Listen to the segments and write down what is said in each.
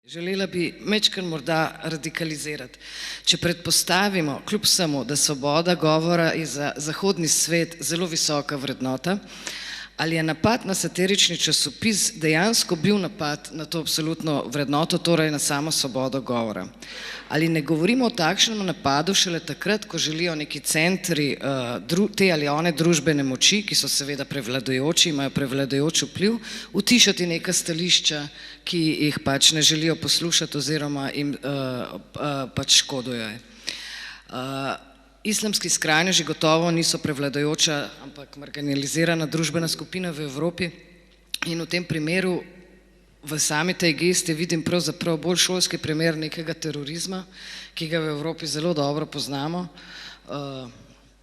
Želela bi majčkeno morda radikalizirati. Če predpostavimo, kljub vsemu, da svoboda govora je za zahodni svet zelo visoka vrednota, ali je napad na satirični časopis dejansko bil napad na to absolutno vrednoto, torej na samo svobodo govora? Ali ne govorimo o takšnem napadu šele takrat, ko želijo neki centri te ali one družbene moči, ki so seveda prevladujoči, imajo prevladujoč vpliv, utišati neka stališča, ki jih pač ne želijo poslušati oziroma jim pač škodujejo. Islamski skrajneži gotovo niso prevladujoča, ampak marginalizirana družbena skupina v Evropi in v tem primeru v sami tej gesti vidim pravzaprav bolj šolski primer nekega terorizma, ki ga v Evropi zelo dobro poznamo,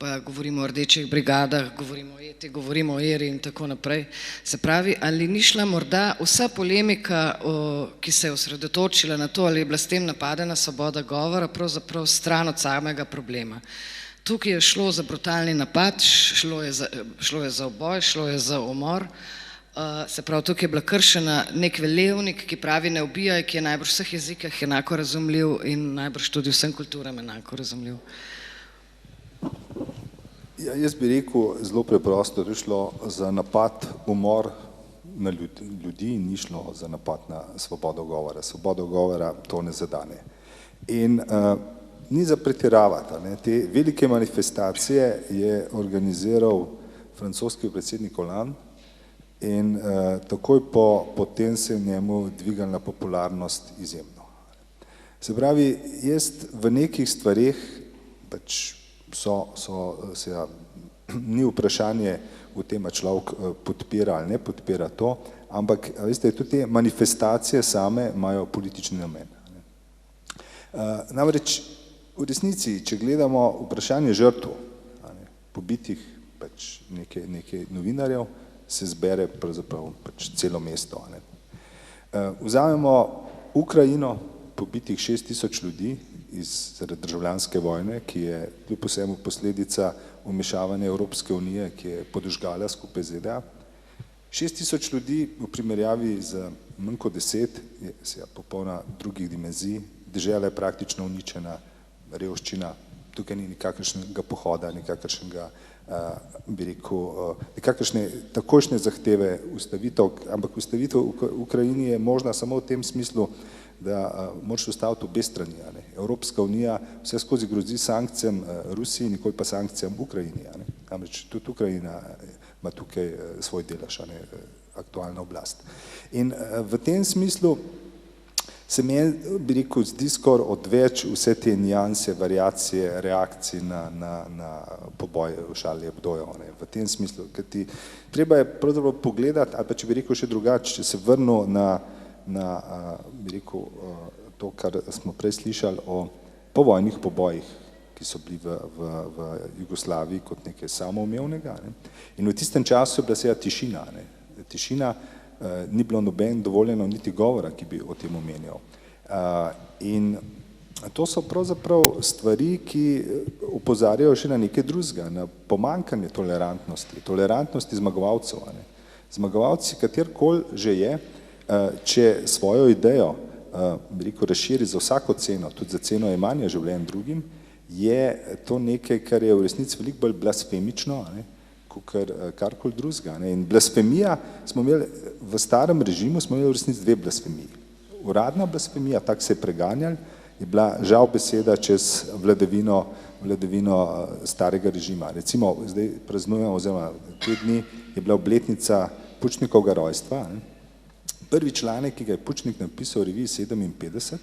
pa govorimo o rdečih brigadah, govorimo o ETI, govorimo o ERI in tako naprej. Se pravi, ali ni šla morda vsa polemika, ki se je osredotočila na to, ali je bila s tem napadena svoboda govora, pravzaprav stran od samega problema. Tukaj je šlo za brutalni napad, šlo je za uboj, šlo je za umor, se pravi, tukaj je bila kršena nek velevnik, ki pravi ne ubijaj, ki je najbrž v vseh jezikih enako razumljiv in najbrž tudi vsem kulturam enako razumljiv. Ja, jaz bi rekel zelo preprosto, da je šlo za napad, umor na ljudi in ni šlo za napad na svobodo govora. Svobodo govora to ne zadane. In ni za pretiravati. Te velike manifestacije je organiziral francoski predsednik Hollande in takoj potem se je njemu dvigala popularnost izjemno. Se pravi, jaz v nekih stvareh pač ni vprašanje v tem, a človek podpira ali ne podpira to, ampak veste, tudi te manifestacije same imajo politični namen. Namreč v resnici, če gledamo vprašanje žrtev, pobitih pač nekaj novinarjev, se zbere pravzaprav pač celo mesto. Vzamemo Ukrajino, pobitih 6000 ljudi zaradi državljanske vojne, ki je kljub vsemu posledica vmešavanja Evropske unije, ki je podžgala skupaj z ZDA. 6000 ljudi v primerjavi z manj kot 10 je popolna drugih dimenzij, dežela je praktično uničena, revščina, tukaj ni nikakršnega pohoda, nikakršnega, bi rekel, nikakršne takošnje zahteve ustavitev, ampak ustavitev v Ukrajini je možna samo v tem smislu, da moraš ustaviti obe strani. Evropska unija vse skozi grozi sankcijam Rusiji, nikoli pa sankcijam Ukrajini. Namreč tudi Ukrajina ima tukaj svoj delež, aktualna oblast. In v tem smislu se mi je, bi rekel, zdi skoraj odveč vse te nijanse, variacije, reakcije na poboj v Charlie Hebdoju. V tem smislu, ker ti treba je pravzaprav pogledati, ali pa če bi rekel še drugače, če se vrnil na bi rekel, to, kar smo prej slišali o povojnih pobojih, ki so bili v Jugoslaviji kot nekaj samoumevnega. In v tistem času je bila seveda tišina. Tišina, ni bilo noben dovoljeno niti govora, ki bi o tem omenjal. In to so pravzaprav stvari, ki opozarjajo še na nekaj drugega, na pomanjkanje tolerantnosti zmagovalcev. Zmagovalci, katerkoli že je, če svojo idejo, bi rekel, razširi za vsako ceno, tudi za ceno jemanja življenj drugim, je to nekaj, kar je v resnici veliko bolj blasfemično, kot karkoli drugega. In blasfemija smo imeli v starem režimu, smo imeli v resnici dve blasfemiji. Uradna blasfemija, tako se je preganjal, je bila žal beseda čez vladavino starega režima. Recimo, zdaj praznujemo, oziroma te dni je bila obletnica Pučnikovega rojstva. Prvi članek, ki ga je Pučnik napisal v reviji 57,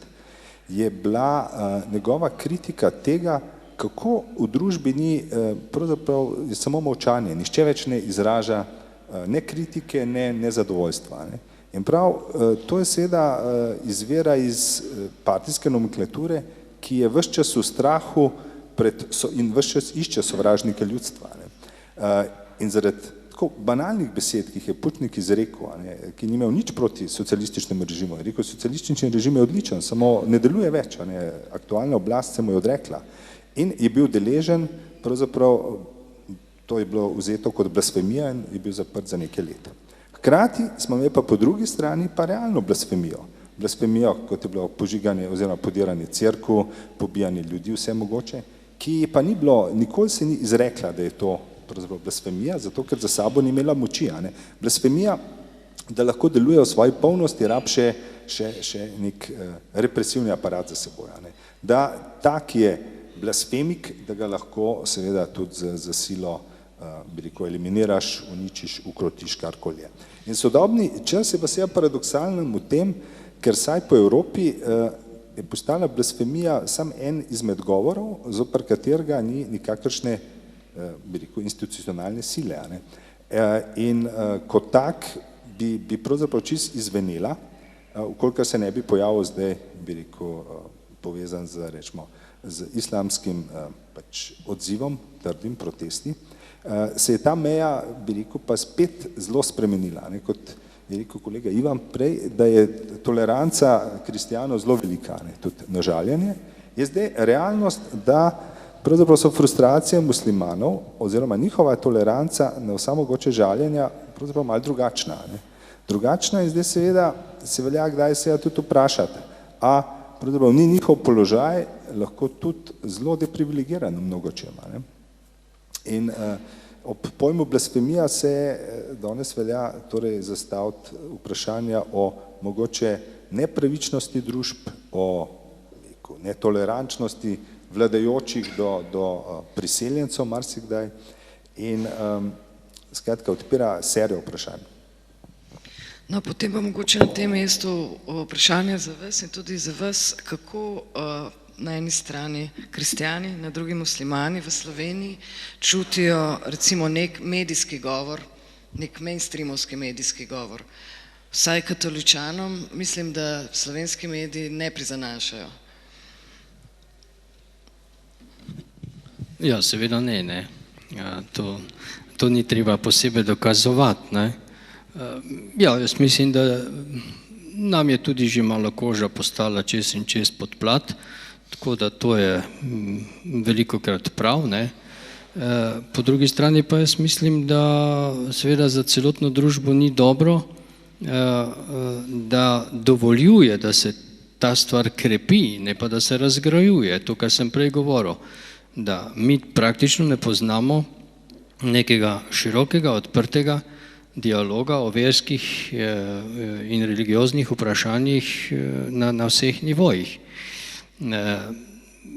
je bila njegova kritika tega, kako v družbi ni, pravzaprav je samo molčanje, nihče več ne izraža ne kritike, ne nezadovoljstva. In prav, to je seveda izvira iz partijske nomenklature, ki je ves čas v strahu in ves čas išče sovražnike ljudstva. In zaradi tako banalnih besed, ki jih je Pučnik izrekel, ki ni imel nič proti socialističnemu režimu, je rekel, socialistični režim je odličen, samo ne deluje več, aktualna oblast se mu je odrekla. In je bil deležen, pravzaprav to je bilo vzeto kot blasfemija in je bil zaprt za nekaj let. Hkrati smo imeli pa po drugi strani pa realno blasfemijo. blasfemijo, kot je bilo požiganje oziroma podiranje cerkev, pobijanje ljudi, vse mogoče, ki pa ni bilo, nikoli se ni izrekla, da je to pravzaprav blasfemija, zato ker za sabo ni imela moči. Blasfemija, da lahko deluje v svoji polnosti, rab še nek represivni aparat za seboj. Da ta, ki je blasfemik, da ga lahko seveda tudi za silo bi rekel, eliminiraš, uničiš, ukrotiš, karkoli je. In sodobni čas je pa seveda paradoksalen v tem, ker saj po Evropi je postala blasfemija sam en izmed govorov, zoper katerega ni nikakršne, bi rekel, institucionalne sile. In kot tak bi pravzaprav čist izvenela, ukolikor se ne bi pojavil zdaj, bi rekel, povezan z islamskim odzivom, trdim, protesti, se je ta meja, bi rekel, pa spet zelo spremenila. Kot je rekel kolega Ivan prej, da je toleranca kristijanov zelo velika, tudi nažaljanje, je zdaj realnost, da pravzaprav so frustracije muslimanov oziroma njihova toleranca na vsa mogoče žaljenja pravzaprav malo drugačna. Drugačna in zdaj seveda se velja kdaj se tudi vprašati, a pravzaprav ni njihov položaj lahko tudi zelo deprivilegiran v mnogočem. In ob pojmu blasfemija se danes velja torej zastaviti vprašanja o mogoče nepravičnosti družb, o netolerančnosti vladajočih do priseljencev marsikdaj in skratka odpira serijo vprašanj. No, potem pa mogoče na tem mestu vprašanje za vas in tudi za vas, kako na eni strani kristjani, na drugi muslimani v Sloveniji čutijo recimo nek medijski govor, nek mainstreamovski medijski govor. Vsaj katoličanom mislim, da slovenski mediji ne prizanašajo. Ja, seveda ne. To ni treba posebej dokazovati. Ja, jaz mislim, da nam je tudi že malo koža postala čez in čez pod plat, tako da to je velikokrat prav. Po drugi strani pa jaz mislim, da seveda za celotno družbo ni dobro, da dovoljuje, da se ta stvar krepi, ne pa da se razgrajuje, to, kar sem prej govoril, da mi praktično ne poznamo nekega širokega, odprtega dialoga o verskih in religioznih vprašanjih na vseh nivojih.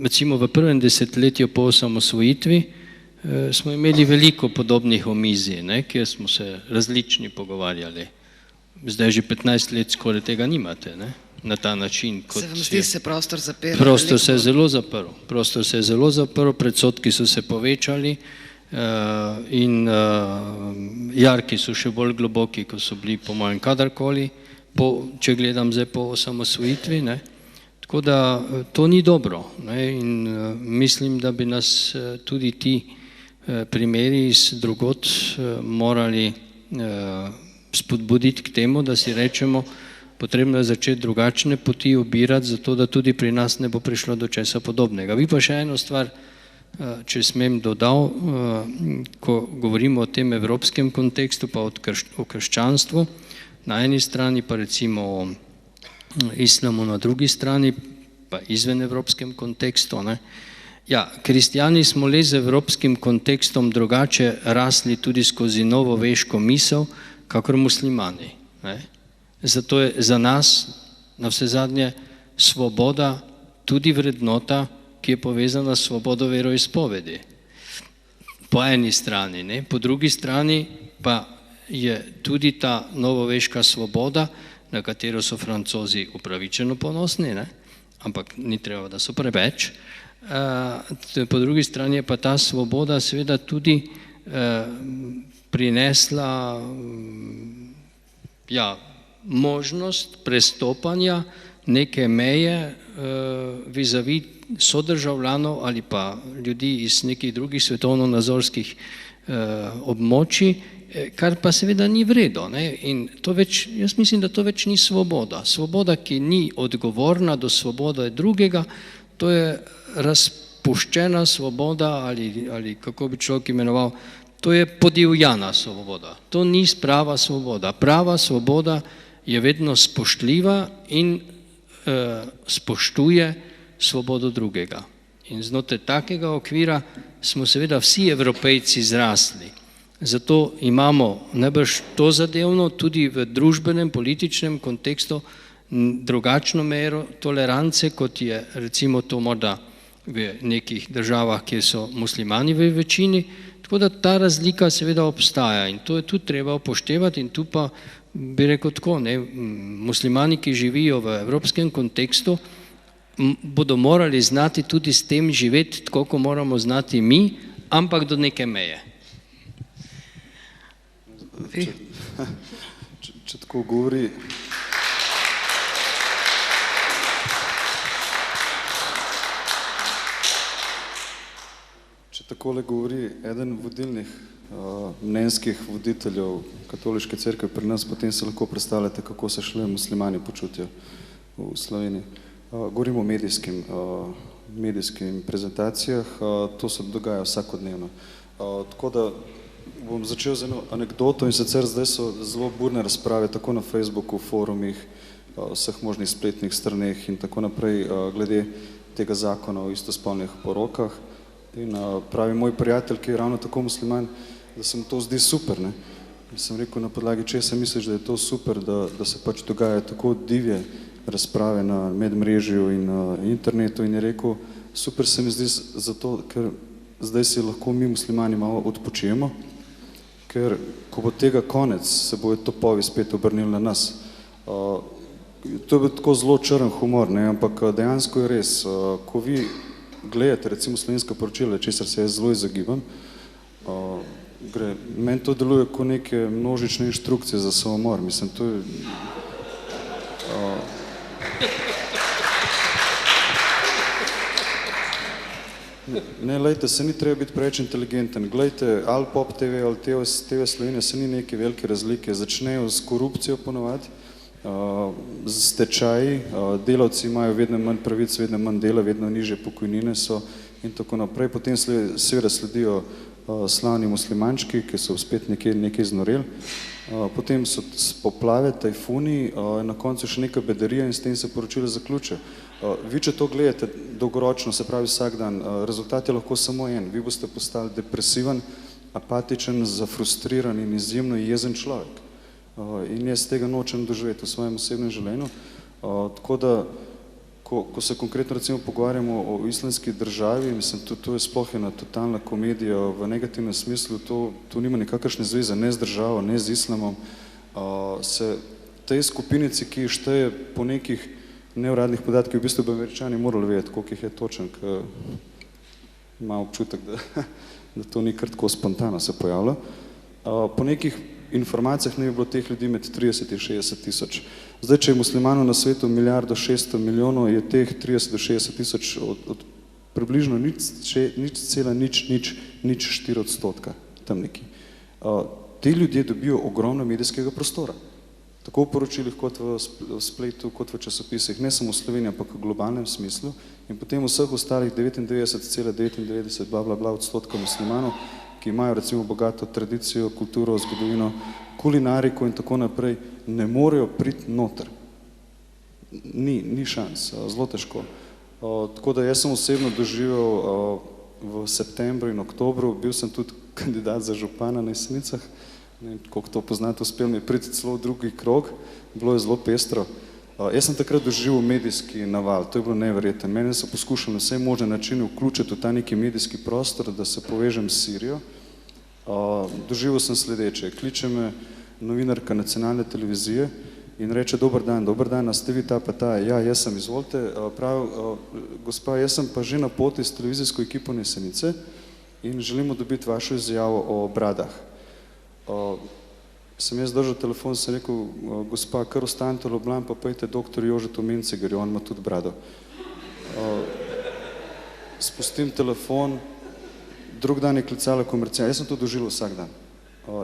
Recimo v prvem desetletju po osamosvojitvi smo imeli veliko podobnih omizij, kjer smo se različni pogovarjali. Zdaj že 15 let skoraj tega nimate, na ta način. Se vam zdi se prostor zaprl? Prostor se je zelo zaprl, predsodki so se povečali in jarki so še bolj globoki, kot so bili po mojem kadarkoli, če gledam zdaj po osamosvojitvi. Tako da to ni dobro in mislim, da bi nas tudi ti primeri iz drugot morali spodbuditi k temu, da si rečemo, potrebno je začeti drugačne poti obirati, zato da tudi pri nas ne bo prišlo do česa podobnega. Bi pa še eno stvar, če smem dodal, ko govorimo o tem evropskem kontekstu, pa o krščanstvu, na eni strani pa recimo o islamu, na drugi strani pa izven evropskem kontekstu. Ja, kristjani smo le z evropskim kontekstom drugače rasli tudi skozi novoveško misel, kakor muslimani. Zato je za nas na vse zadnje svoboda tudi vrednota, ki je povezana s svobodo veroizpovedi. Po eni strani, po drugi strani pa je tudi ta novoveška svoboda, na katero so Francozi upravičeno ponosni, ampak ni treba, da so preveč. Po drugi strani je pa ta svoboda seveda tudi prinesla možnost prestopanja neke meje vis-a-vis sodržavljanov ali pa ljudi iz nekih drugih svetovno-nazorskih območij, kar pa seveda ni vredo. In to več, jaz mislim, da to več ni svoboda. Svoboda, ki ni odgovorna do svobode drugega, to je razpuščena svoboda ali kako bi človek imenoval, to je podivjana svoboda. To ni prava svoboda. Prava svoboda je vedno spoštljiva in spoštuje svobodo drugega. In znotraj takega okvira smo seveda vsi Evropejci zrasli. Zato imamo najbrž to zadevno tudi v družbenem, političnem kontekstu drugačno mero tolerance, kot je recimo to morda v nekih državah, kjer so muslimani v večini, tako da ta razlika seveda obstaja in to je tudi treba upoštevati in tu pa bi rekel tako, muslimani, ki živijo v evropskem kontekstu, bodo morali znati tudi s tem živeti, tako kot moramo znati mi, ampak do neke meje. Če tako govori, takole govori eden vodilnih mnenjskih voditeljev katoliške cerkve pri nas, potem se lahko predstavljate, kako se šele muslimani počutijo v Sloveniji. Govorimo o medijskim prezentacijah, to se dogaja vsakodnevno. Tako da bom začel z eno anekdoto in sicer zdaj so zelo burne razprave tako na Facebooku, forumih, vseh možnih spletnih straneh in tako naprej glede tega zakona o istospolnih porokah. In pravi moj prijatelj, ki je ravno tako musliman, da se mu to zdi super. In sem rekel, na podlagi česa misliš, da je to super, da se pač dogajajo tako divje razprave na medmrežju in internetu in je rekel, super se mi zdi zato, ker zdaj si lahko mi muslimani malo odpočijemo, ker ko bo tega konec, se bojo topovi spet obrnili na nas. To je bil tako zelo črn humor, ampak dejansko je res, ko vi gledate recimo slovenska poročila, česar se jaz zelo izogibam, meni to deluje kot neke množične inštrukcije za samomor. Mislim, to je... Ne, lejte, se ni treba biti preveč inteligenten. Glejte, ali Pop TV ali TV Slovenija, se ni neke velike razlike. Začnejo z korupcijo ponovadi, z stečaji, delavci imajo vedno manj pravic, vedno manj dela, vedno nižje pokojnine so in tako naprej. Potem seveda sledijo slavni muslimančki, ki so spet nekaj znoreli. Potem so poplave, tajfuni, na koncu še neka bedarija in s tem se poročilo zaključuje. Vi, če to gledate dolgoročno, se pravi vsak dan, rezultat je lahko samo en. Vi boste postali depresiven, apatičen, zafrustriran in izjemno jezen človek. In jaz tega nočem doživeti v svojem osebnem življenju. Tako da, ko se konkretno recimo pogovarjamo o islamski državi, mislim, to je sploh ena totalna komedija v negativnem smislu, to nima nikakršne zveze ne z državo, ne z islamom. Se tej skupinici, ki šteje po nekih neuradnih podatkih, v bistvu bi Američani morali vedeti, koliko jih je točen, ker ima občutek, da to ni kar tako spontano se pojavlja. Po nekih informacijah ne bi bilo teh ljudi med 30 in 60 tisoč. Zdaj, če je muslimanov na svetu 1,6 milijarde, je teh 30 do 60 tisoč od približno 0,004%, tam neki. Ti ljudje dobijo ogromno medijskega prostora. Tako v poročilih kot v spletu, kot v časopisih, ne samo v Sloveniji, ampak v globalnem smislu. In potem vseh ostalih 99,99 odstotka muslimanov, ki imajo recimo bogato tradicijo, kulturo, zgodovino, kulinariko in tako naprej, ne morejo priti noter. Ni šans, zelo težko. Tako da jaz sem osebno doživel v septembru in oktobru, bil sem tudi kandidat za župana na Jesenicah, koliko to poznate, uspel mi je priti celo v drugi krog, bilo je zelo pestro. Jaz sem takrat doživel medijski naval, to je bilo neverjetno. Mene so poskušali na vse možne načine vključiti v ta neki medijski prostor, da se povežem s Sirijo. Doživel sem sledeče, kliče me novinarka nacionalne televizije in reče, dober dan, a ste vi ta pa ta? Ja, jaz sem, izvolite. Pravi, gospa, jaz sem pa že na poti s televizijsko ekipo na Jesenice in želimo dobiti vašo izjavo o bradah. Sem jaz držal telefon, sem rekel, gospa, kar ostanite v Ljubljani, pa pojte doktor Jožetu Mencigerju, on ima tudi brado. Spustim telefon, drug dan je klicala komercialna, jaz sem to doživel vsak dan.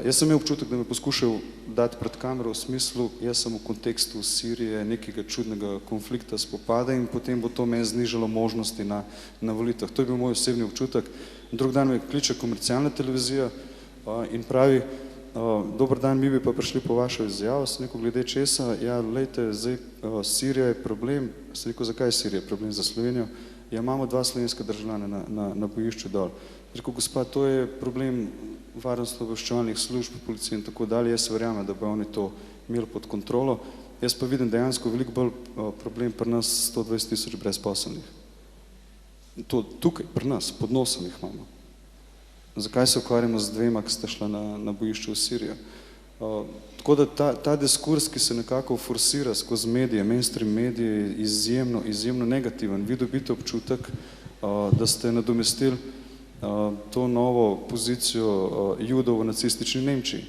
Jaz sem imel občutek, da me poskušajo dati pred kamero v smislu, jaz sem v kontekstu Sirije, nekega čudnega konflikta, spopada in potem bo to meni znižalo možnosti na volitvah. To je bil moj osebni občutek. Drug dan me kliče komercialna televizija in pravi, Dober dan, mi bi pa prišli po vašo izjavo, sem rekel, glede česa, ja, lejte, zdaj Sirija je problem, sem rekel, zakaj je Sirija problem za Slovenijo? Ja, imamo 2 slovenska državljana na bojišču dol. Rekel, gospa, to je problem varnostno-obveščevalnih služb, policije in tako dalje, jaz verjamem, da bo oni to imeli pod kontrolo, jaz pa vidim dejansko veliko bolj problem pri nas 120 000 brezposelnih. To tukaj, pri nas, pod nosom jih imamo. Zakaj se ukvarjamo z 2, ki sta šla na bojišče v Sirijo? Tako da ta diskurs, ki se nekako forsira skozi medije, mainstream medije, je izjemno negativen. Vi dobite občutek, da ste nadomestili to novo pozicijo Judov v nacistični Nemčiji.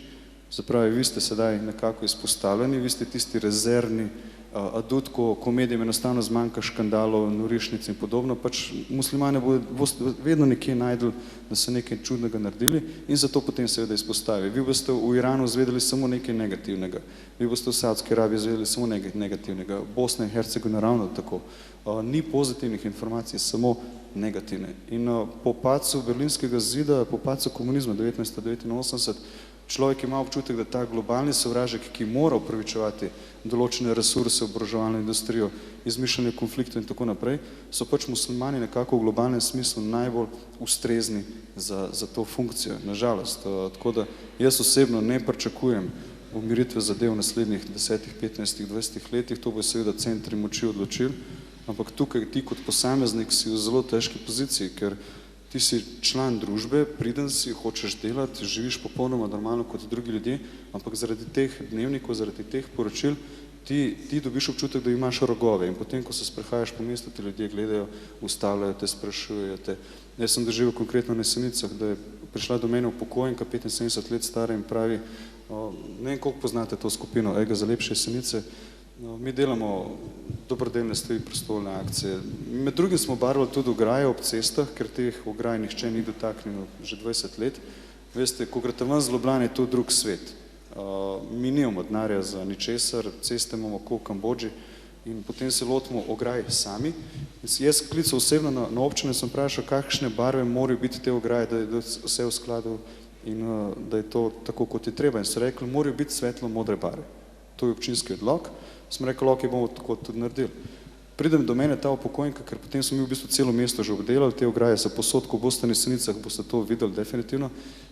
Zapravi, vi ste sedaj nekako izpostavljeni, vi ste tisti rezervni adut, ko medijem enostavno zmanjka škandalov, norišnic in podobno, pač muslimane boste vedno nekje najdli, da so nekaj čudnega naredili in zato potem seveda izpostavi. Vi boste v Iranu zvedeli samo nekaj negativnega, vi boste v Saudski Arabiji zvedeli samo nekaj negativnega, Bosna in Hercegovina ravno tako. Ni pozitivnih informacij, samo negativne. In po padcu Berlinskega zida, po padcu komunizma 1989, človek ima občutek, da ta globalni sovražek, ki mora upravičevati določene resurse, oboroževalno industrijo, izmišljanje konfliktov in tako naprej, so pač muslimani nekako v globalnem smislu najbolj ustrezni za to funkcijo, nažalost. Tako da jaz osebno ne pričakujem umiritve zadev v naslednjih 10, 15, 20 letih, to bo seveda centri moči odločili, ampak tukaj ti kot posameznik si v zelo težki poziciji, ker ti si član družbe, priden si, hočeš delati, živiš popolnoma normalno kot drugi ljudje, ampak zaradi teh dnevnikov, zaradi teh poročil, ti dobiš občutek, da imaš rogove in potem, ko se sprehajaš po mestu, ti ljudje gledajo, ustavljajo te, sprašujejo te. Jaz sem doživel konkretno na Jesenicah, da je prišla do mene upokojenka, 75 let stara in pravi, ne vem, koliko poznate to skupino, Ega za lepše Jesenice, mi delamo dobrodelne stvari, prostovoljne akcije. Med drugim smo barvali tudi ograje ob cestah, ker teh ograj nihče ni dotaknil že 20 let. Veste, ko greste ven z Ljubljane, je to drug svet. Mi nimamo denarja za ničesar, ceste imamo kot v Kambodži in potem se lotimo ograj sami. Jaz klical osebno na občine, sem vprašal, kakšne barve morajo biti te ograje, da je vse v skladu in da je to tako, kot je treba. In so rekli, morajo biti svetlo modre barve. To je občinski odlok. Sem rekel, ok, bomo tako tudi naredili. Pridem do mene ta upokojenka, ker potem smo mi v bistvu celo mesto že obdelali, te ograje so posod, ko boste na Jesenicah, boste to videli definitivno.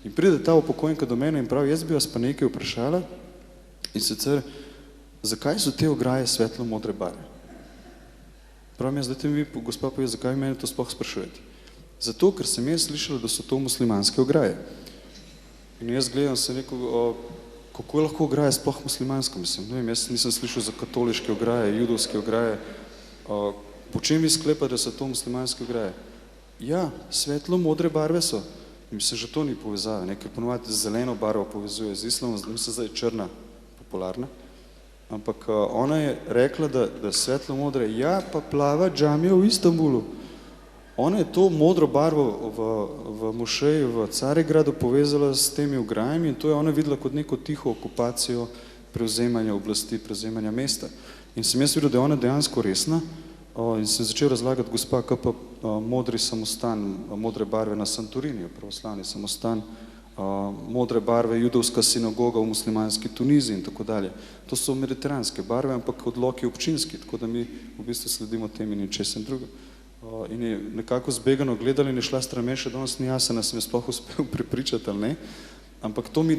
In pride ta upokojenka do mene in pravi, jaz bi vas pa nekaj vprašala in sicer, zakaj so te ograje svetlo modre barve? Pravim, jaz, dajte mi, gospa pove, zakaj mene to sploh sprašujete? Zato, ker sem jaz slišala, da so to muslimanske ograje. In jaz gledam, sem rekel, kako je lahko ograje sploh muslimansko, mislim, ne vem, jaz nisem slišal za katoliške ograje, judovske ograje, po čem vi sklepate, da so to muslimanske ograje? Ja, svetlo modre barve so. Mislim, že to ni povezava, ker ponovadi zeleno barvo povezuje z islamom, mislim, zdaj je črna popularna, ampak ona je rekla, da svetlo modre, ja, pa plava džamija v Istanbulu. Ona je to modro barvo v mošeji v Carigradu povezala s temi ograjami in to je ona videla kot neko tiho okupacijo prevzemanja oblasti, prevzemanja mesta. In sem jaz videl, da je ona dejansko resna in sem začel razlagati, gospa, kaj pa modri samostan, modre barve na Santoriniju, pravoslavni samostan, modre barve, judovska sinagoga v muslimanski Tuniziji in tako dalje. To so mediteranske barve, ampak odloki občinski, tako da mi v bistvu sledimo tem in česem drugim. In je nekako zbegano gledali in je šla stran meni, še danes ni jasno, sem je sploh uspel prepričati ali ne, ampak to mi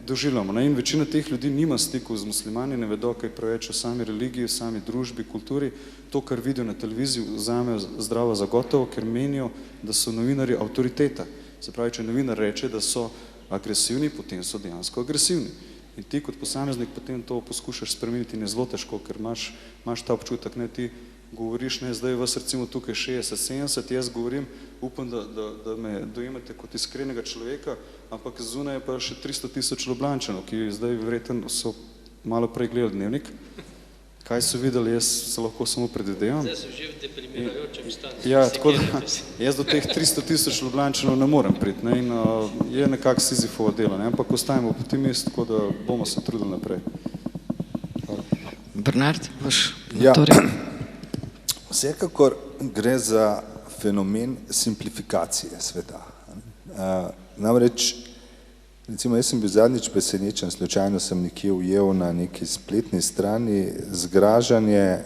doživljamo. In večina teh ljudi nima stikov z muslimani, ne vedo kaj preveč o sami religiji, o sami družbi, kulturi. To, kar vidijo na televiziji, vzamejo zdravo za gotovo, ker menijo, da so novinarji avtoriteta. Se pravi, če novinar reče, da so agresivni, potem so dejansko agresivni. In ti kot posameznik potem to poskušaš spremeniti in je zelo težko, ker imaš ta občutek, ne, ti govoriš, ne, zdaj vas recimo tukaj 60-70, jaz govorim, upam, da me dojemate kot iskrenega človeka, ampak zunaj je pa še 300 000 Ljubljančanov, ki zdaj verjetno so malo prej gledali dnevnik. Kaj so videli, jaz se lahko samo predvidevam. Zdaj so že v deprimirajočem stanju. Ja, tako da jaz do teh 300 000 Ljubljančanov ne morem priti, ne, in je nekako Sizifovo delo, ne, ampak ostajamo optimist, tako da bomo se trudili naprej. Bernard, vaš Ja. motorij? Vsekakor gre za fenomen simplifikacije sveta. Namreč Recimo, jaz sem bil zadnjič presenečen, slučajno sem nekje ujel na neki spletni strani zgražanje,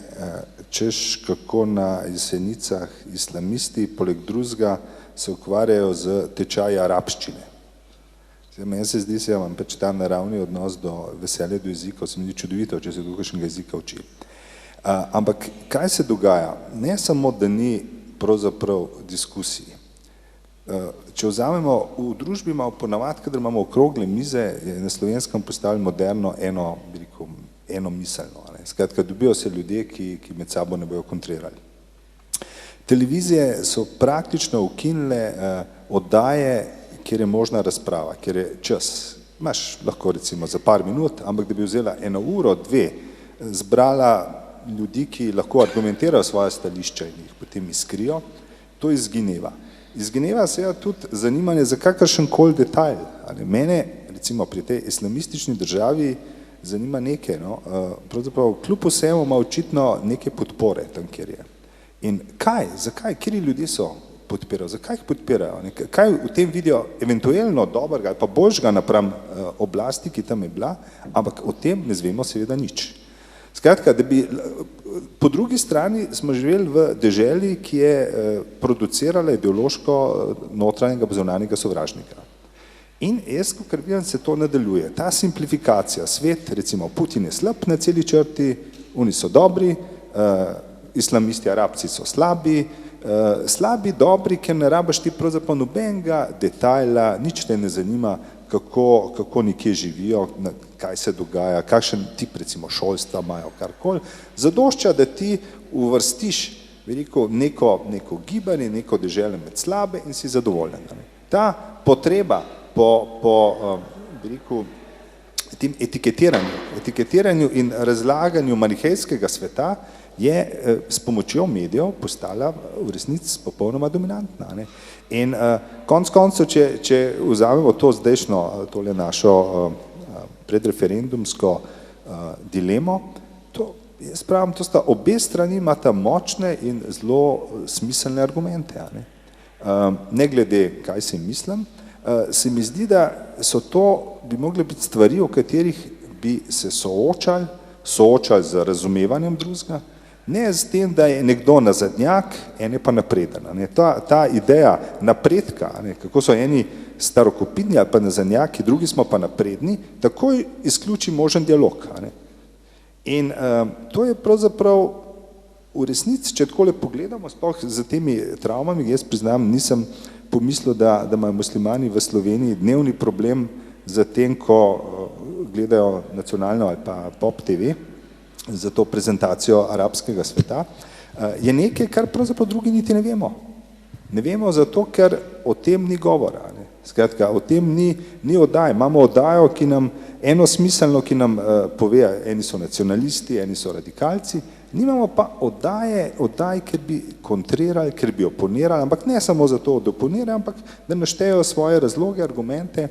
češ kako na Jesenicah islamisti poleg drugega se ukvarjajo z tečaji arabščine. Meni se zdi, da imam pač ta naravni odnos do veselja do jezikov, se mi zdi čudovito, če se kakšnega jezika uči. Ampak kaj se dogaja? Ne samo, da ni pravzaprav diskusij. Če vzamemo, v družbi imamo ponavadi, kadar imamo okrogle mize, je na Slovenskem postalo moderno enomiselno. Skratka, dobijo se ljudje, ki med sabo ne bojo kontrirali. Televizije so praktično ukinile oddaje, kjer je možna razprava, kjer je čas. Imaš lahko recimo za par minut, ampak da bi vzela 1 uro, 2, zbrala ljudi, ki lahko argumentirajo svoje stališča in jih potem izkrijo, to izgineva. Izgineva seveda tudi zanimanje za kakršenkoli detajl. Mene recimo pri tej islamistični državi zanima nekaj, pravzaprav kljub vsemu ima očitno neke podpore tam, kjer je. In kaj, zakaj, kjeri ljudje so podpirajo, zakaj jih podpirajo, kaj v tem vidijo eventualno dobrega ali pa boljšega napram oblasti, ki tam je bila, ampak o tem ne zvemo seveda nič. Skratka, da bi, po drugi strani smo živeli v deželi, ki je producirala ideološko notranjega zunanjega sovražnika. In jaz, ker vidim, se to nadaljuje. Ta simplifikacija, svet, recimo Putin je slab na celi črti, oni so dobri, islamisti, arabci so slabi, dobri, ker ne rabaš ti pravzaprav nobenega detajla, nič te ne zanima, kako nekje živijo, kaj se dogaja, kakšen tip recimo šolstva imajo, karkoli. Zadošča, da ti uvrstiš neko gibanje, neko deželo med slabe in si zadovoljen. Ta potreba po tem etiketiranju in razlaganju manihejskega sveta je s pomočjo medijev postala v resnici popolnoma dominantna. In konec koncev, če vzamemo to zdajšnjo, tole našo predreferendumsko dilemo, jaz pravim, to sta obe strani imata močne in zelo smiselne argumente. Ne glede, kaj si mislim, se mi zdi, da so to, bi mogle biti stvari, o katerih bi se soočali z razumevanjem drugega, ne z tem, da je nekdo nazadnjak, en je pa napreden. Ta ideja napredka, kako so eni starokopitni ali pa nazadnjaki, drugi smo pa napredni, takoj izključi možen dialog. In to je pravzaprav v resnici, če takole pogledamo, sploh za temi travmami, jaz priznam, nisem pomislil, da imajo muslimani v Sloveniji dnevni problem za tem, ko gledajo nacionalno ali pa Pop TV, za to prezentacijo arabskega sveta, je nekaj, kar pravzaprav drugi niti ne vemo. Ne vemo zato, ker o tem ni govora. Skratka, o tem ni oddaj. Imamo oddajo, ki nam enosmiselno, ki nam pove, eni so nacionalisti, eni so radikalci, nimamo pa oddaj, ker bi kontrirali, ker bi oponirali, ampak ne samo zato, da oponirajo, ampak da naštejo svoje razloge, argumente.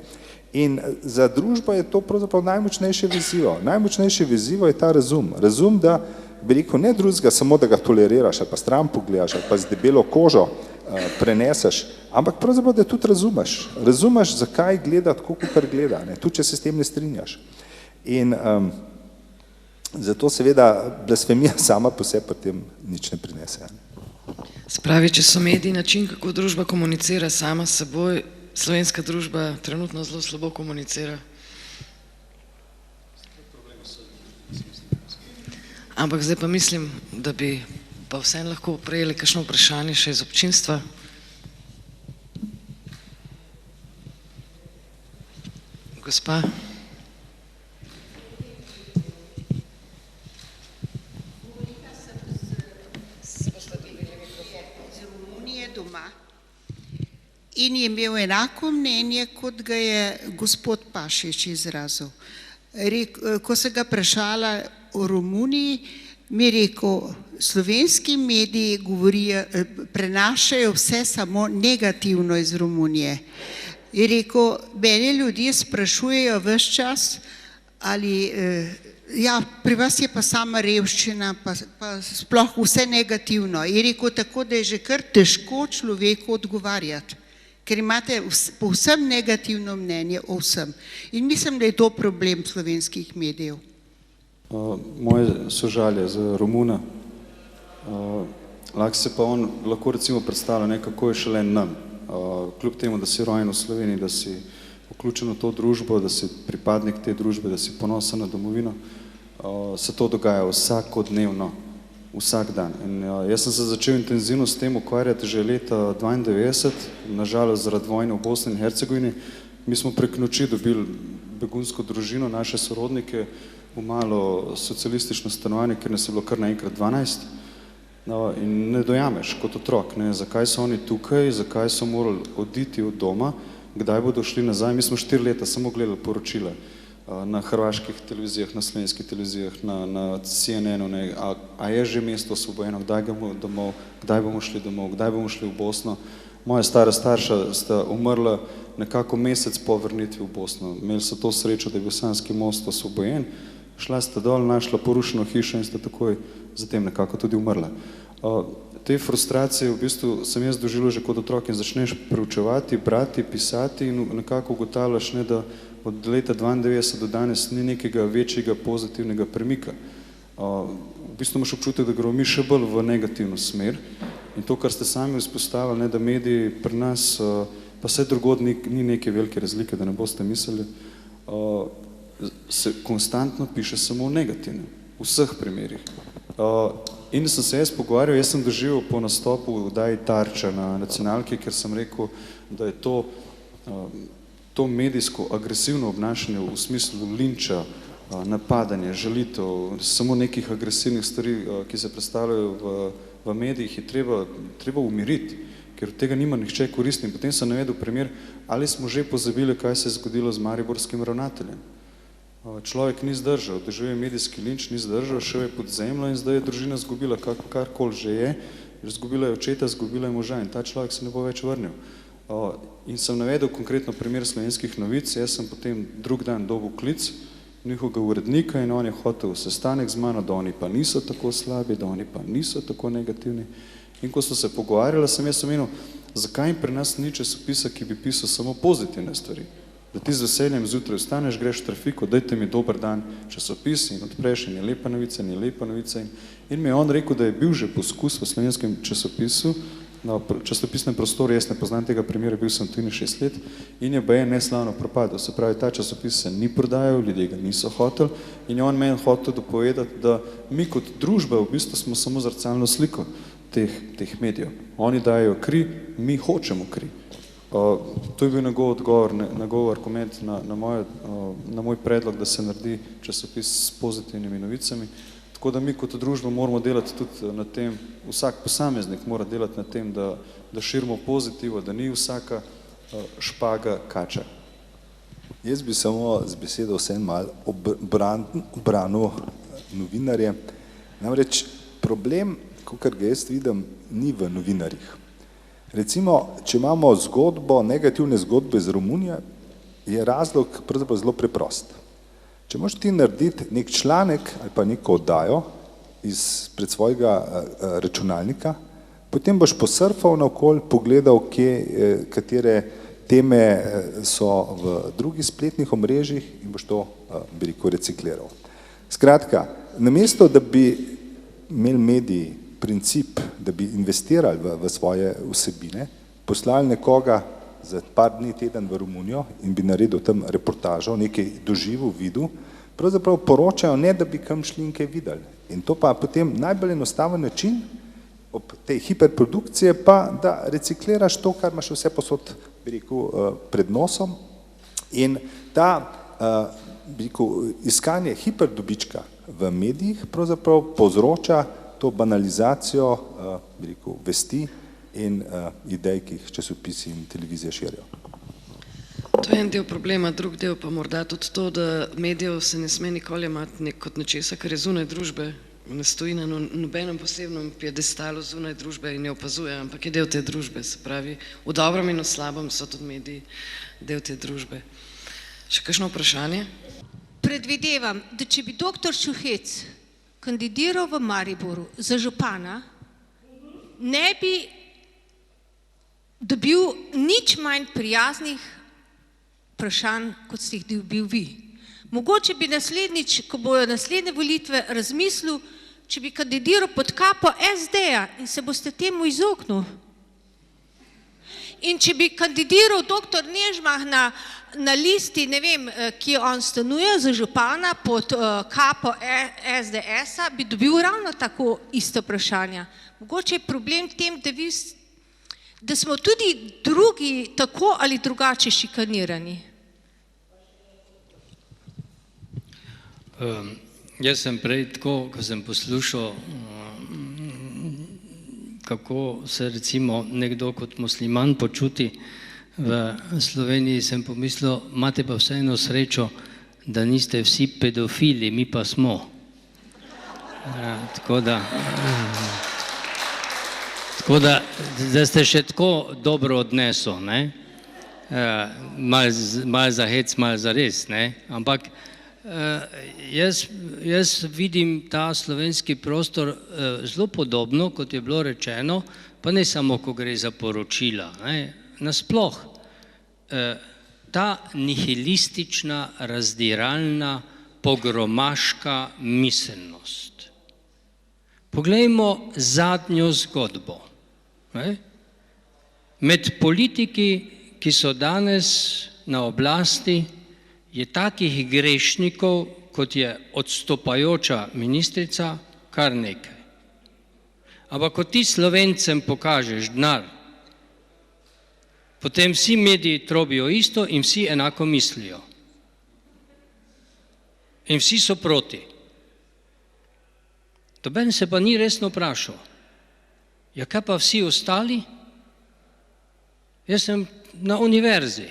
In za družbo je to pravzaprav najmočnejše vezivo. Najmočnejše vezivo je ta razum. Razum, da bi rekel ne drugega, samo da ga toleriraš, ali pa stran pogledaš, ali pa z debelo kožo preneseš, ampak pravzaprav, da tudi razumeš. Razumeš, zakaj gleda tako, kot gleda, tudi če se s tem ne strinjaš. In zato seveda blasfemija sama po sebi potem nič ne prinese. Spravi, če so mediji način, kako družba komunicira sama s seboj, slovenska družba trenutno zelo slabo komunicira. Ampak zdaj pa mislim, da bi pa vseeno lahko prejeli kakšno vprašanje še iz občinstva. Gospa. In je imel enako mnenje, kot ga je gospod Pašič izrazil. Ko se ga vprašala o Romuniji, mi je rekel, slovenski mediji prenašajo vse samo negativno iz Romunije. Je rekel, mene ljudje sprašujejo ves čas, ali ja, pri vas je pa sama revščina, pa sploh vse negativno. Je rekel, tako da je že kar težko človeku odgovarjati. ker imate povsem negativno mnenje o vsem. In mislim, da je to problem slovenskih medijev. Moje sožalje za Romuna. Lahko se pa on lahko recimo predstavlja, kako je šele nam. Kljub temu, da si rojen v Sloveniji, da si vključen v to družbo, da si pripadnik te družbe, da si ponosen na domovino, se to dogaja vsakodnevno, vsak dan. In jaz sem se začel intenzivno s tem ukvarjati že leta 92, nažalost zaradi vojne v Bosni in Hercegovini. Mi smo prek noči dobili begunsko družino, naše sorodnike, v malo socialistično stanovanje, ker nas je bilo kar naenkrat 12. In ne dojameš kot otrok, zakaj so oni tukaj, zakaj so morali oditi od doma, kdaj bodo šli nazaj. Mi smo 4 leta samo gledali poročila na hrvaških televizijah, na slovenskih televizijah, na CNN-u, a je že mesto osvobojeno, kdaj bomo šli domov, kdaj bomo šli v Bosno. Moja stara starša sta umrla nekako mesec po vrnitvi v Bosno. Imeli so to srečo, da je bil Sanski most osvobojen, šla sta dol, našla porušeno hišo in sta takoj zatem nekako tudi umrla. Te frustracije v bistvu sem jaz doživljal že kot otrok in začneš preučevati, brati, pisati in nekako ugotavljaš, da od leta 92 do danes ni nekega večjega pozitivnega premika. V bistvu imaš občutek, da gremo mi še bolj v negativno smer in to, kar ste sami izpostavili, da mediji pri nas, pa vse drugod ni neke velike razlike, da ne boste mislili, se konstantno piše samo o negativnem, v vseh primerih. In sem se jaz pogovarjal, jaz sem doživel po nastopu v oddaji Tarča na nacionalki, ker sem rekel, da je to medijsko agresivno obnašanje v smislu linča, napadanja, žalitev, samo nekih agresivnih stvari, ki se predstavljajo v medijih, je treba umiriti, ker od tega nima nihče koristi. In potem sem navedel primer, ali smo že pozabili, kaj se je zgodilo z mariborskim ravnateljem. Človek ni zdržal, doživel je medijski linč, ni zdržal, šel je pod zemljo in zdaj je družina zgubila karkoli že je, zgubila je očeta, zgubila je moža in ta človek se ne bo več vrnil. In sem navedel konkretno primer Slovenskih novic, jaz sem potem drug dan dobil klic njihovega urednika in on je hotel sestanek z mano, da oni pa niso tako slabi, da oni pa niso tako negativni. In ko smo se pogovarjali, sem jaz omenil, zakaj pri nas ni časopisa, ki bi pisal samo pozitivne stvari. Da ti z veseljem zjutraj vstaneš, greš v trafiko, dajte mi dober dan časopis in odpreš in je lepa novica in je lepa novica. In mi je on rekel, da je bil že poskus v slovenskem časopisu, na časopisnem prostoru, jaz ne poznam tega primera, bil sem tu 6 let in je baje neslavno propadel. Se pravi, ta časopis se ni prodajal, ljudje ga niso hoteli in je on meni hotel dopovedati, da mi kot družba v bistvu smo samo zrcalno sliko teh medijev. Oni dajo kri, mi hočemo kri. To je bil njegov odgovor, njegov argument na moj predlog, da se naredi časopis s pozitivnimi novicami. Tako da mi kot družba moramo delati tudi na tem, vsak posameznik mora delati na tem, da širimo pozitivo, da ni vsaka špaga kača. Jaz bi samo z besedo vsem malo obranil novinarje. Namreč problem, kakor ga jaz vidim, ni v novinarjih. Recimo, če imamo zgodbo, negativne zgodbe z Romunijo, je razlog pravzaprav zelo preprost. Če moraš ti narediti nek članek ali pa neko oddajo pred svojega računalnika, potem boš posurfal naokoli, pogledal, katere teme so v drugih spletnih omrežjih in boš to, bi rekel, recikliral. Skratka, namesto, da bi imeli mediji princip, da bi investirali v svoje vsebine, poslali nekoga za par dni, teden v Romunijo in bi naredil tam reportažo, nekaj doživel, videl, pravzaprav poročajo, ne da bi kam šli in kaj videli. In to pa potem najbolj enostaven način ob tej hiperprodukcije pa, da recikliraš to, kar imaš vse posod, bi rekel, pred nosom in ta, bi rekel, iskanje hiperdobička v medijih pravzaprav povzroča to banalizacijo, bi rekel, vesti in idej, ki jih časopisi in televizije širijo. To je en del problema, drug del pa morda tudi to, da medijev se ne sme nikoli imati kot nečesa, kar je zunaj družbe, ne stoji na nobenem posebnem piedestalu zunaj družbe in ne opazuje, ampak je del te družbe, se pravi, v dobrem in v slabem so tudi mediji del te družbe. Še kakšno vprašanje? Predvidevam, da če bi doktor Šuhec kandidiral v Mariboru za župana, ne bi dobil nič manj prijaznih vprašanj, kot ste jih dobil vi. Mogoče bi naslednjič, ko bojo naslednje volitve, razmislil, če bi kandidiral pod kapo SD-ja in se boste temu izognil. In če bi kandidiral doktor Nežmah na listi, ne vem, kje on stanuje, za župana pod kapo SDS-a, bi dobil ravno tako iste vprašanja. Mogoče je problem v tem, da smo tudi drugi tako ali drugače šikanirani. Jaz sem prej tako, ko sem poslušal, kako se recimo nekdo kot musliman počuti v Sloveniji, sem pomislil, imate pa vseeno srečo, da niste vsi pedofili, mi pa smo. Tako da ste še tako dobro odnesel, ne? Malo za hec, malo za res, ne? Ampak jaz vidim ta slovenski prostor zelo podobno, kot je bilo rečeno, pa ne samo, ko gre za poročila, ne? Nasploh, ta nihilistična, razdiralna, pogromaška miselnost. Poglejmo zadnjo zgodbo. Med politiki, ki so danes na oblasti, je takih grešnikov, kot je odstopajoča ministrica, kar nekaj. Ampak ko ti Slovencem pokažeš denar, potem vsi mediji trobijo isto in vsi enako mislijo. In vsi so proti. Noben se pa ni resno vprašal. Ja, kaj pa vsi ostali? Jaz sem na univerzi.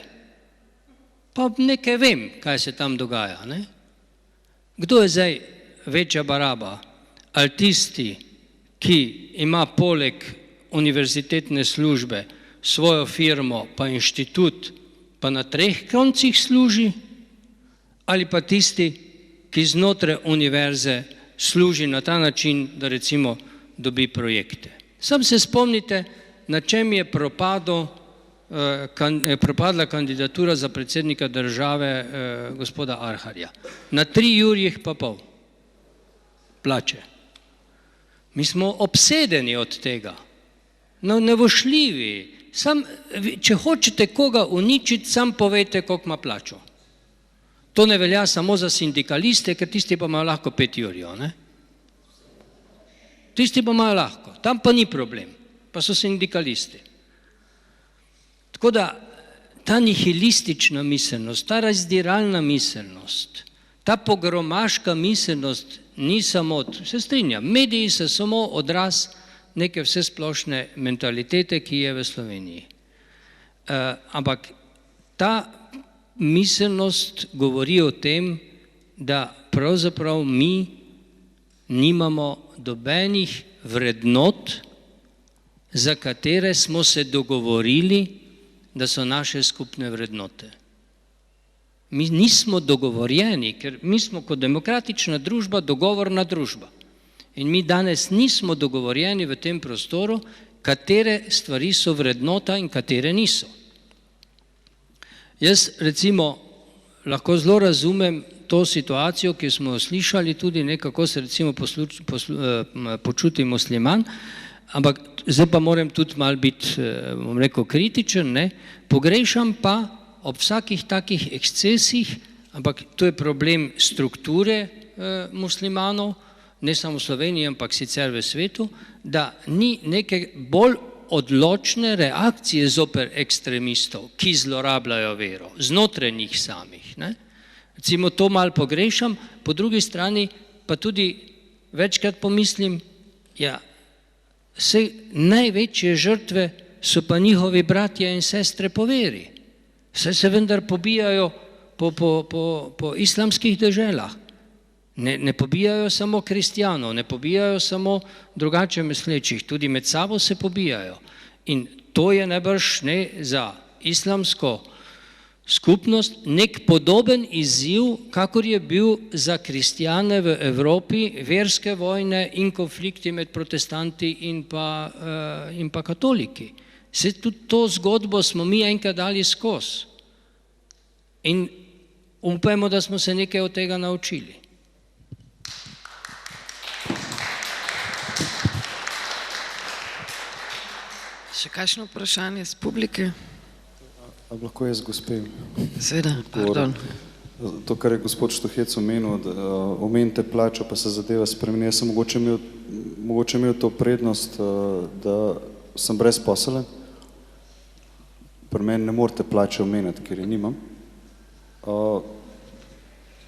Pa nekaj vem, kaj se tam dogaja, ne? Kdo je zdaj večja baraba? Ali tisti, ki ima poleg univerzitetne službe svojo firmo, pa inštitut, pa na 3 koncih služi? Ali pa tisti, ki znotraj univerze služi na ta način, da recimo dobi projekte? Sam se spomnite, na čem je propadla kandidatura za predsednika države gospoda Arharja. Na 3 jurjih pa pol plače. Mi smo obsedeni od tega, nevošljivi. Če hočete koga uničiti, sam povejte, koliko ima plačo. To ne velja samo za sindikaliste, ker tisti pa imajo lahko 5 jurjev, ne? Tisti pa imajo lahko, tam pa ni problem, pa so sindikalisti. Tako da ta nihilistična miselnost, ta razdiralna miselnost, ta pogromaška miselnost ni samo, se strinjam, mediji so samo odraz neke vsesplošne mentalitete, ki je v Sloveniji. Ampak ta miselnost govori o tem, da pravzaprav mi nimamo nobenih vrednot, za katere smo se dogovorili, da so naše skupne vrednote. Mi nismo dogovorjeni, ker mi smo kot demokratična družba dogovorna družba. In mi danes nismo dogovorjeni v tem prostoru, katere stvari so vrednota in katere niso. Jaz recimo lahko zelo razumem to situacijo, ki smo jo slišali, tudi nekako se recimo počuti musliman, ampak zdaj pa moram tudi malo biti, bom rekel, kritičen, ne? Pogrešam pa ob vsakih takih ekscesih, ampak to je problem strukture muslimanov, ne samo v Sloveniji, ampak sicer v svetu, da ni neke bolj odločne reakcije zoper ekstremistov, ki zlorabljajo vero, znotraj njih samih, ne? Recimo to malo pogrešam, po drugi strani pa tudi večkrat pomislim, ja, vse največje žrtve so pa njihovi bratje in sestre po veri. Vse se vendar pobijajo po islamskih deželah. Ne pobijajo samo kristjanov, ne pobijajo samo drugače mislečih, tudi med sabo se pobijajo. In to je najbrž ne za islamsko skupnost nek podoben izziv, kakor je bil za kristjane v Evropi verske vojne in konflikti med protestanti in pa katoliki. Se tudi to zgodbo smo mi enkrat dali skozi. In upajmo, da smo se nekaj od tega naučili. Še kakšno vprašanje z publike? Ali lahko jaz gospe? Seveda, pardon. To, kar je gospod Štuhec omenil, da omenite plačo, pa se zadeva spremeni. Jaz sem mogoče imel to prednost, da sem brezposeln. Pri meni ne morete plače omeniti, ker je nimam.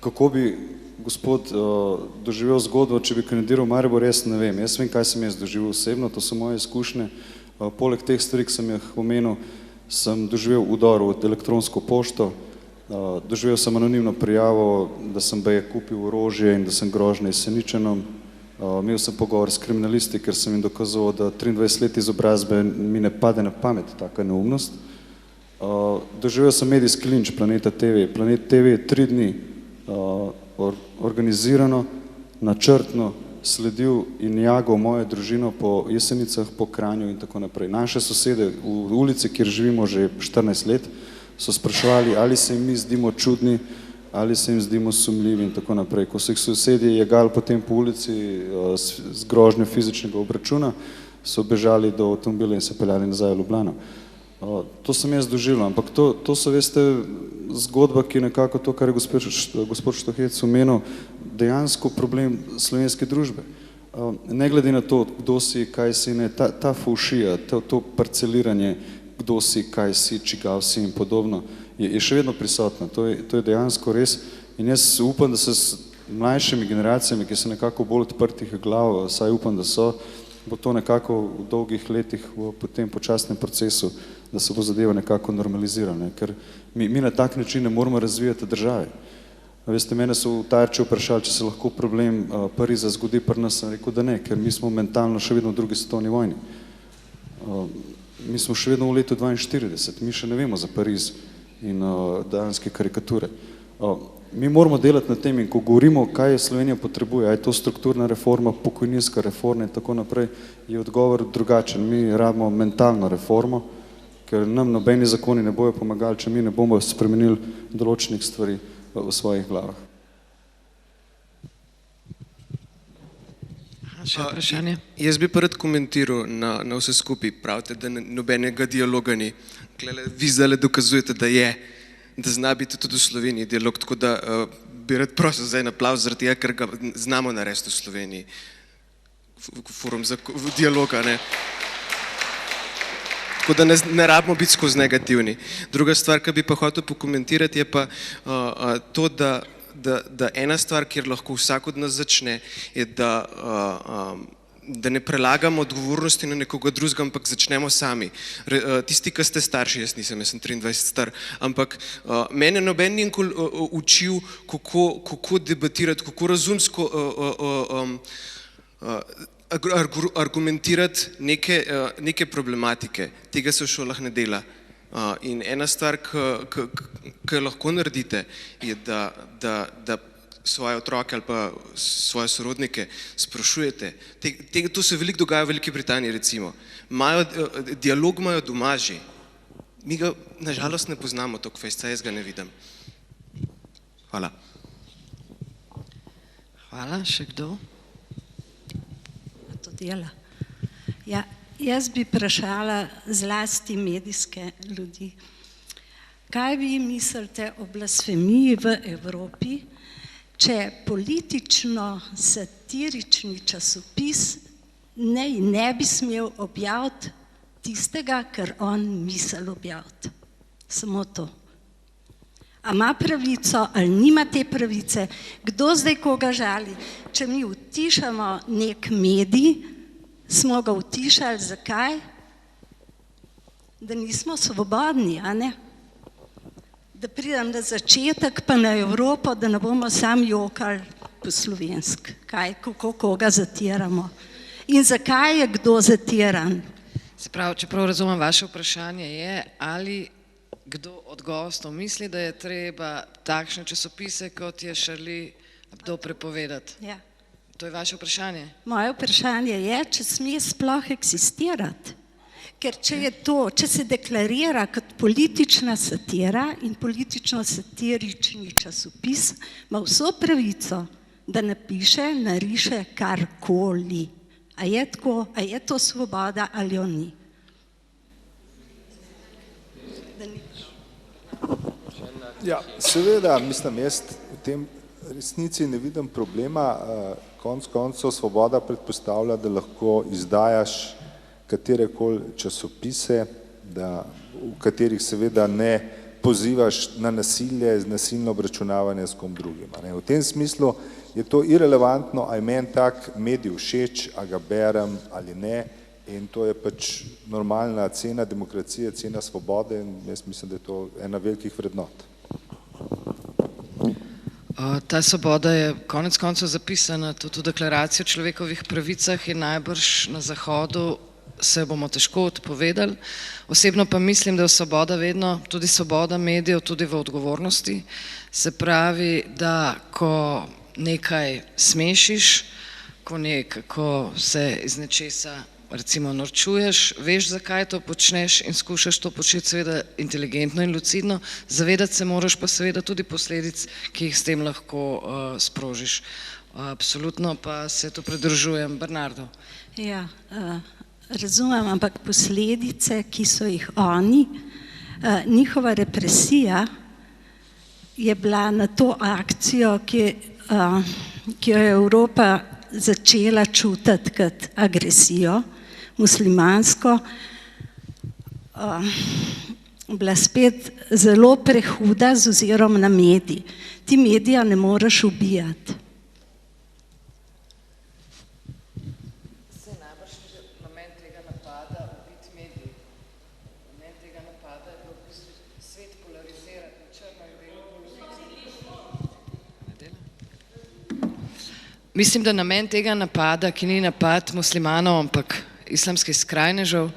Kako bi gospod doživel zgodbo, če bi kandidiral v Maribor, jaz ne vem. Jaz vem, kaj sem jaz doživel osebno, to so moje izkušnje. Poleg teh stvari, ki sem jih omenil, sem doživel udor v elektronsko pošto, doživel sem anonimno prijavo, da sem baje kupil orožje in da sem grožnja Jeseničanom. Imel sem pogovor s kriminalisti, ker sem jim dokazoval, da 23 let izobrazbe mi ne pade na pamet taka neumnost. Doživel sem medijski linč Planeta TV. Planet TV je 3 dni organizirano, načrtno sledil in jagal mojo družino po Jesenicah, po Kranju in tako naprej. Naše sosede v ulici, kjer živimo že 14 let, so spraševali, ali se jim mi zdimo čudni, ali se jim zdimo sumljivi in tako naprej. Ko so jih sosedje jagali potem po ulici z grožnjo fizičnega obračuna, so bežali do avtomobila in se peljali nazaj v Ljubljano. To sem jaz doživel, ampak to so, veste, zgodba, ki je nekako to, kar je gospod Štuhec omenil, dejansko problem slovenske družbe. Ne glede na to, kdo si, kaj si, ne, ta faušija, to parceliranje, kdo si, kaj si, čigav si in podobno, je še vedno prisotno. To je dejansko res in jaz upam, da se s mlajšimi generacijami, ki so nekako bolj odprtih glav, saj upam, da so, bo to nekako v dolgih letih po tem počasnem procesu, da se bo zadeva nekako normalizirala, ker mi na tak način ne moramo razvijati države. Veste, mene so v Tarči vprašali, če se lahko problem Pariza zgodi pri nas, sem rekel, da ne, ker mi smo mentalno še vedno v drugi svetovni vojni. Mi smo še vedno v letu 42, mi še ne vemo za Pariz in danske karikature. Mi moramo delati na tem in ko govorimo, kaj Slovenija potrebuje, a je to strukturna reforma, pokojninska reforma in tako naprej, je odgovor drugačen. Mi rabimo mentalno reformo, ker nam nobeni zakoni ne bojo pomagali, če mi ne bomo spremenili določenih stvari v svojih glavah. Še vprašanje? Jaz bi pa rad komentiral na vse skupaj. Pravite, da nobenega dialoga ni. Vi zdaj dokazujete, da je, da zna biti tudi v Sloveniji dialog, tako da bi rad prosil za en aplavz zaradi tega, ker ga znamo narediti v Sloveniji. Forum za dialoga, ne. Tako da ne rabimo biti skozi negativni. Druga stvar, ki bi pa hotel pokomentirati, je pa to, da ena stvar, kjer lahko vsak od nas začne, je, da ne prelagamo odgovornosti na nekoga drugega, ampak začnemo sami. Tisti, ki ste starši, jaz nisem, jaz sem 23 star, ampak mene noben ni nikoli učil, kako debatirati, kako razumsko argumentirati neke problematike. Tega se v šolah ne dela. In ena stvar, ki lahko naredite, je, da svoje otroke ali pa svoje sorodnike sprašujete. To se veliko dogaja v Veliki Britaniji, recimo. Dialog imajo doma že. Mi ga nažalost ne poznamo toliko fejst, jaz ga ne vidim. Hvala. Hvala. Še kdo? To dela. Ja, jaz bi vprašala zlasti medijske ljudi. Kaj vi mislite o blasfemiji v Evropi, če politično satirični časopis ne bi smel objaviti tistega, kar on misli objaviti? Samo to. A ima pravico ali nima te pravice? Kdo zdaj koga žali? Če mi utišamo nek medij, smo ga utišali, zakaj? Da nismo svobodni, a ne? Da pridem na začetek pa na Evropo, da ne bomo sami jokali po slovensk. Kako koga zatiramo? In zakaj je kdo zatiran? Se pravi, čeprav razumem vaše vprašanje, je, ali kdo od gostov misli, da je treba takšne časopise, kot je Charlie Hebdo, prepovedati? Ja. To je vaše vprašanje? Moje vprašanje je, če sme sploh eksistirati. Ker če se deklarira kot politična satira in politično-satirični časopis, ima vso pravico, da napiše, nariše karkoli. A je tako, a je to svoboda ali jo ni? Ja, seveda, mislim, jaz v tem resnici ne vidim problema. Konec koncev svoboda predpostavlja, da lahko izdajaš katerekoli časopise, v katerih seveda ne pozivaš na nasilje, nasilno obračunavanje s kom drugim. V tem smislu je to irelevantno, a je meni tak medij všeč, a ga berem ali ne, in to je pač normalna cena demokracije, cena svobode, in jaz mislim, da je to ena velikih vrednot. Ta svoboda je konec koncev zapisana tudi v deklaracijo o človekovih pravicah in najbrž na Zahodu se bomo težko odpovedali. Osebno pa mislim, da je svoboda vedno tudi svoboda medijev, tudi v odgovornosti. Se pravi, da ko nekaj smešiš, ko se iz nečesa recimo norčuješ, veš, zakaj to počneš in skušaš to početi seveda inteligentno in lucidno, zavedati se moraš pa seveda tudi posledic, ki jih s tem lahko sprožiš. Absolutno pa se tu pridružujem Bernardu. Ja, razumem, ampak posledice, ki so jih oni, njihova represija je bila na to akcijo, ki jo je Evropa začela čutiti kot agresijo, muslimansko, bila spet zelo prehuda z ozirom na medij. Ti medija ne moreš ubijati. Se najbrž namen tega napada ubiti medij. Namen tega napada je bil v bistvu svet polarizirati na črno in belo polovico. Mislim, da namen tega napada, ki ni napad muslimanov, ampak islamskih skrajnežev,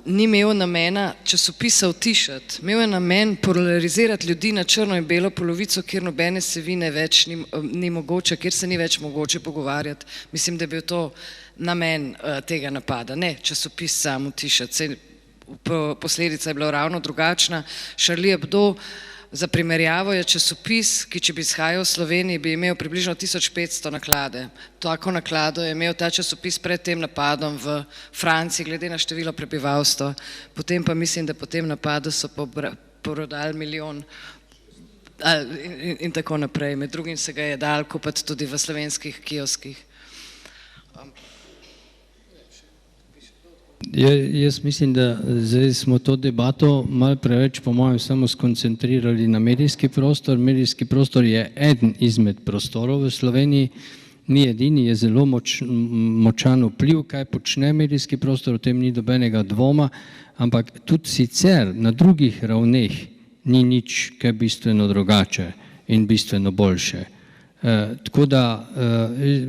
ni imel namena časopisa utišati. Imel je namen polarizirati ljudi na črno in belo polovico, kjer nobene vsebine več ni mogoče, kjer se ni več mogoče pogovarjati. Mislim, da je bil to namen tega napada. Ne časopis sam utišati. Posledica je bila ravno drugačna. Charlie Hebdo, za primerjavo, je časopis, ki če bi izhajal v Sloveniji, bi imel približno 1500 naklade. Tako naklado je imel ta časopis pred tem napadom v Franciji, glede na število prebivalstva. Potem pa mislim, da po tem napadu so prodali 1 milijon in tako naprej. Med drugim se ga je dal kupiti tudi v slovenskih kioskih. Jaz mislim, da zdaj smo to debato malo preveč, po mojem, samo skoncentrirali na medijski prostor. Medijski prostor je eden izmed prostorov v Sloveniji, ni edini, je zelo močan vpliv, kaj počne medijski prostor, o tem ni dobenega dvoma, ampak tudi sicer na drugih ravneh ni nič kaj bistveno drugače in bistveno boljše. Tako da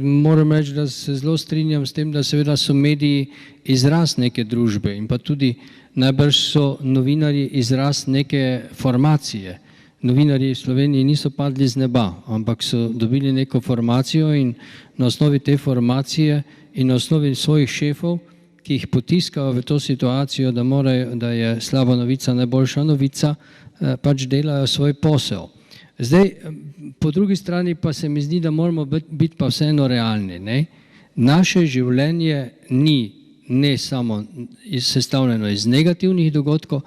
moram reči, da se zelo strinjam s tem, da seveda so mediji izraz neke družbe in pa tudi najbrž so novinarji izraz neke formacije. Novinarji v Sloveniji niso padli z neba, ampak so dobili neko formacijo in na osnovi te formacije in na osnovi svojih šefov, ki jih potiskajo v to situacijo, da je slaba novica najboljša novica, pač delajo svoj posel. Zdaj, po drugi strani pa se mi zdi, da moramo biti pa vseeno realni. Naše življenje ni ne samo sestavljeno iz negativnih dogodkov,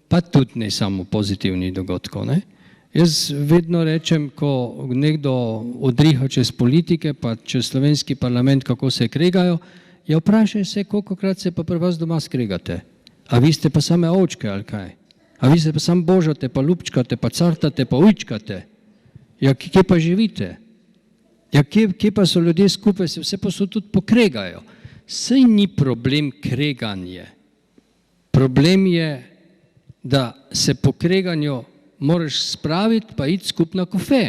pa tudi ne samo pozitivnih dogodkov. Jaz vedno rečem, ko nekdo odriha čez politike, pa čez slovenski parlament, kako se kregajo, ja vprašaj se, kolikokrat se pa pri vas doma skregate. A vi ste pa same ovčke ali kaj? A vi se pa sam božate, pa lupčkate, pa cartate, pa ujčkate. Ja, kje pa živite? Ja, kje pa so ljudje skupaj, se vse posod tudi pokregajo. Saj ni problem kreganje. Problem je, da se po kreganju moraš spraviti, pa iti skupaj na kofe.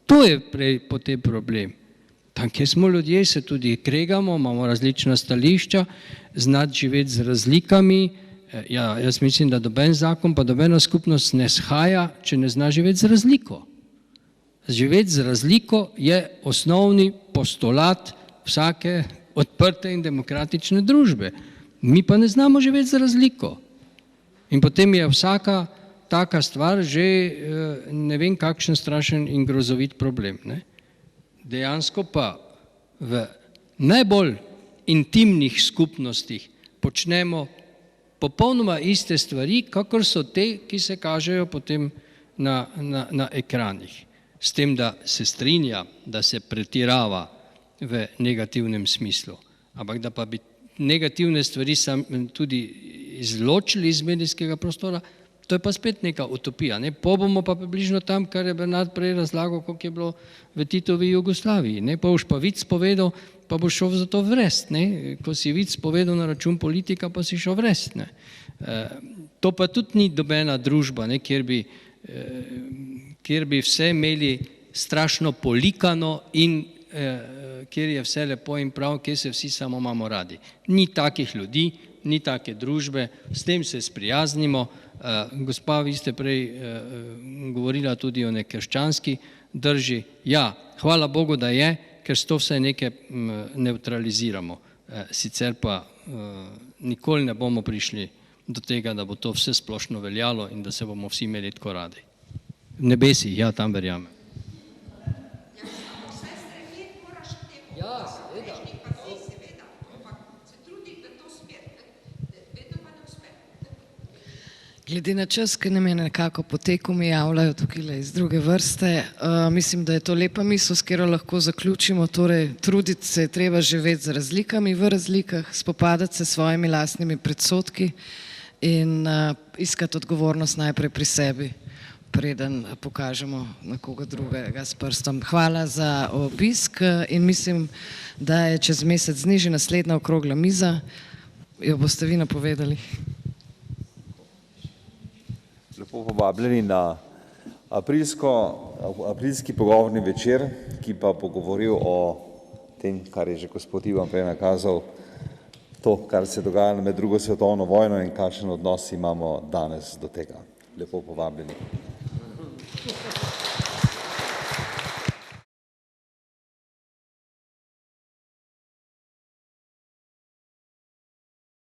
To je prej potem problem. Tam, kjer smo ljudje, se tudi kregamo, imamo različna stališča, znati živeti z razlikami. Ja, jaz mislim, da doben zakon pa dobena skupnost ne shaja, če ne zna živeti z razliko. Živeti z razliko je osnovni postulat vsake odprte in demokratične družbe. Mi pa ne znamo živeti za razliko. In potem je vsaka taka stvar že ne vem kakšen strašen in grozovit problem. Ne? Dejansko pa v najbolj intimnih skupnostih počnemo popolnoma iste stvari, kakor so te, ki se kažejo potem na ekranih. S tem, da se strinja, da se pretirava v negativnem smislu. Ampak da pa bi negativne stvari tudi izločili iz medijskega prostora, to je pa spet neka utopija. Ne? Bomo pa približno tam, kar je Bernard prej razlagal, koliko je bilo v Titovi Jugoslaviji. Ne? Pa boš pa vic povedal, pa boš šel za to vrest. Ne? Ko si vic povedal na račun politika, pa si šel vrest. Ne? To pa tudi ni dobena družba, ne? Kjer bi vse imeli strašno polikano in kjer je vse lepo in prav, kjer se vsi samo imamo radi. Ni takih ljudi, ni take družbe, s tem se sprijaznimo. Gospa, vi ste prej govorila tudi o nekrščanski drži. Ja, hvala Bogu, da je, ker s to vse nekaj neutraliziramo. Sicer pa nikoli ne bomo prišli do tega, da bo to vse splošno veljalo in da se bomo vsi imeli tako radi. V nebesih, ja, tam verjamem. Glede na čas, ki nam je nekako potekel, mi javljajo tukaj iz druge vrste. Mislim, da je to lepa misel, s katero lahko zaključimo. Torej, truditi se je treba živeti z razlikami v razlikah, spopadati se s svojimi lastnimi predsodki in iskati odgovornost najprej pri sebi, preden pokažemo na koga drugega s prstom. Hvala za obisk in mislim, da je čez mesec dni že naslednja okrogla miza. Jo boste vi napovedali. Lepo povabljeni na aprilski pogovorni večer, ki pa bo govoril o tem, kar je že gospod Ivan prej nakazal, to, kar se dogaja med drugo svetovno vojno in kakšen odnos imamo danes do tega. Lepo povabljeni.